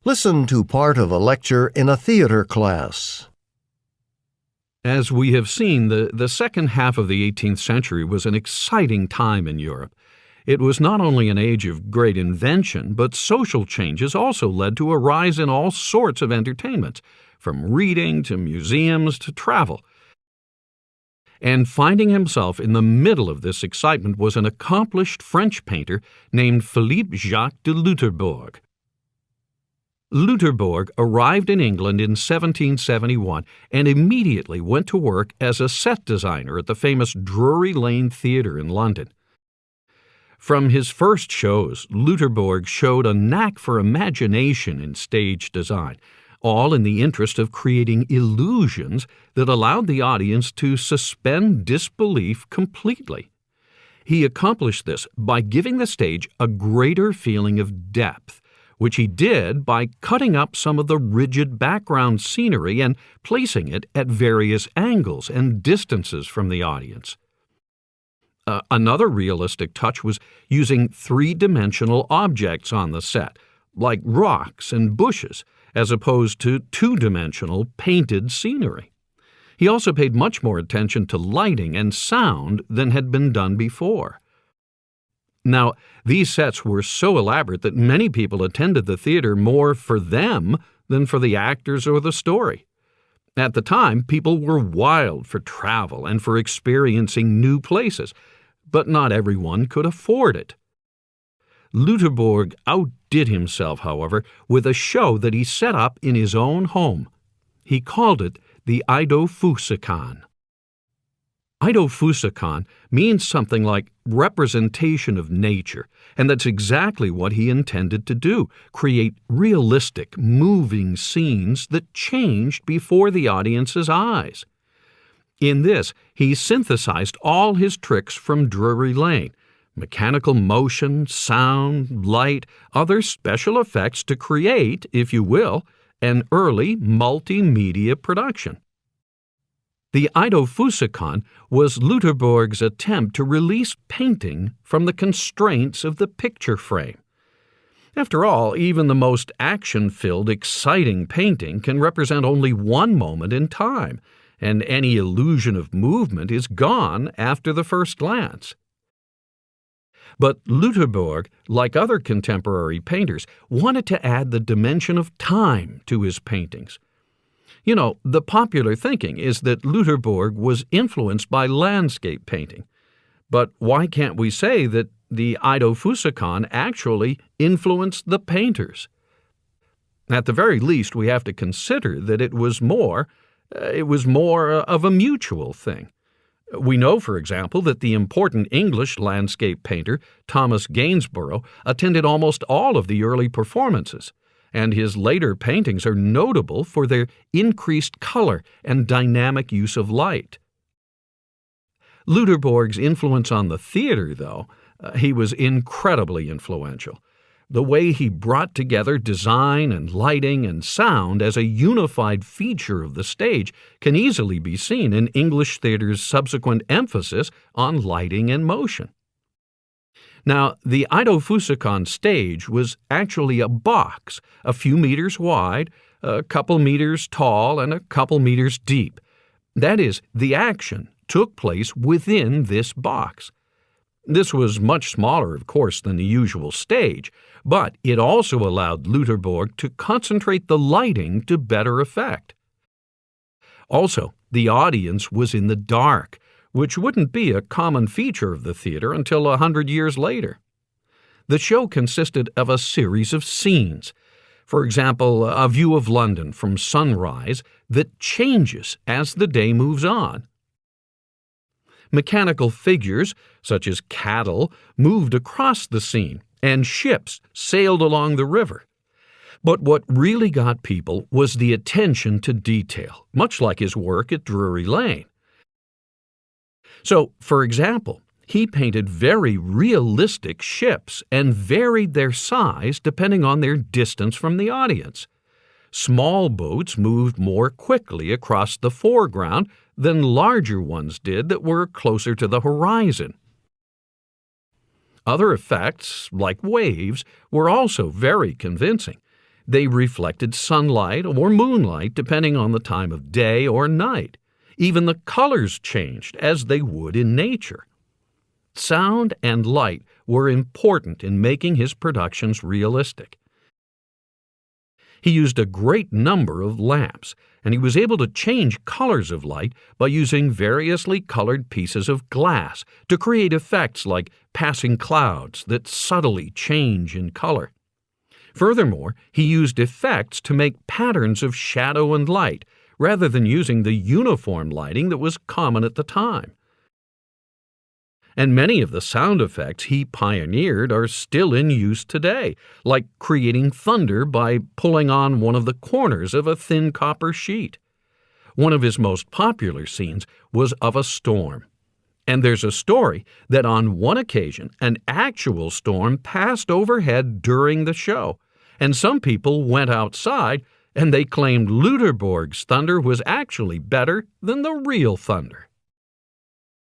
Listen to part of a lecture in a theater class. As we have seen, the second half of the 18th century was an exciting time in Europe. It was not only an age of great invention, but social changes also led to a rise in all sorts of entertainments, from reading to museums to travel. And finding himself in the middle of this excitement was an accomplished French painter named Philippe Jacques de Loutherbourg. Loutherbourg arrived in England in 1771 and immediately went to work as a set designer at the famous Drury Lane Theatre in London. From his first shows, Loutherbourg showed a knack for imagination in stage design, all in the interest of creating illusions that allowed the audience to suspend disbelief completely. He accomplished this by giving the stage a greater feeling of depth, which he did by cutting up some of the rigid background scenery and placing it at various angles and distances from the audience. Another realistic touch was using three-dimensional objects on the set, like rocks and bushes, as opposed to two-dimensional painted scenery. He also paid much more attention to lighting and sound than had been done before. Now, these sets were so elaborate that many people attended the theater more for them than for the actors or the story. At the time, people were wild for travel and for experiencing new places, but not everyone could afford it. Loutherbourg outdid himself, however, with a show that he set up in his own home. He called it the Eidophusikon. Eidophusikon means something like representation of nature, and that's exactly what he intended to do, create realistic, moving scenes that changed before the audience's eyes. In this, he synthesized all his tricks from Drury Lane, mechanical motion, sound, light, other special effects to create, if you will, an early multimedia production. The Eidophusikon was Loutherbourg's attempt to release painting from the constraints of the picture frame. After all, even the most action-filled, exciting painting can represent only one moment in time, and any illusion of movement is gone after the first glance. But Loutherbourg, like other contemporary painters, wanted to add the dimension of time to his paintings. You know, the popular thinking is that Loutherbourg was influenced by landscape painting. But why can't we say that the Eidophusikon actually influenced the painters? At the very least, we have to consider that it was more of a mutual thing. We know, for example, that the important English landscape painter Thomas Gainsborough attended almost all of the early performances, and his later paintings are notable for their increased color and dynamic use of light. Loutherbourg's influence on the theater, though, he was incredibly influential. The way he brought together design and lighting and sound as a unified feature of the stage can easily be seen in English theater's subsequent emphasis on lighting and motion. Now, the Eidophusikon stage was actually a box, a few meters wide, a couple meters tall, and a couple meters deep. That is, the action took place within this box. This was much smaller, of course, than the usual stage, but it also allowed Loutherbourg to concentrate the lighting to better effect. Also, the audience was in the dark, which wouldn't be a common feature of the theater until 100 years later. The show consisted of a series of scenes. For example, a view of London from sunrise that changes as the day moves on. Mechanical figures, such as cattle, moved across the scene, and ships sailed along the river. But what really got people was the attention to detail, much like his work at Drury Lane. So, for example, he painted very realistic ships and varied their size depending on their distance from the audience. Small boats moved more quickly across the foreground than larger ones did that were closer to the horizon. Other effects, like waves, were also very convincing. They reflected sunlight or moonlight depending on the time of day or night. Even the colors changed as they would in nature. Sound and light were important in making his productions realistic. He used a great number of lamps, and he was able to change colors of light by using variously colored pieces of glass to create effects like passing clouds that subtly change in color. Furthermore, he used effects to make patterns of shadow and light, rather than using the uniform lighting that was common at the time. And many of the sound effects he pioneered are still in use today, like creating thunder by pulling on one of the corners of a thin copper sheet. One of his most popular scenes was of a storm. And there's a story that on one occasion an actual storm passed overhead during the show, and some people went outside and they claimed Luderborg's thunder was actually better than the real thunder.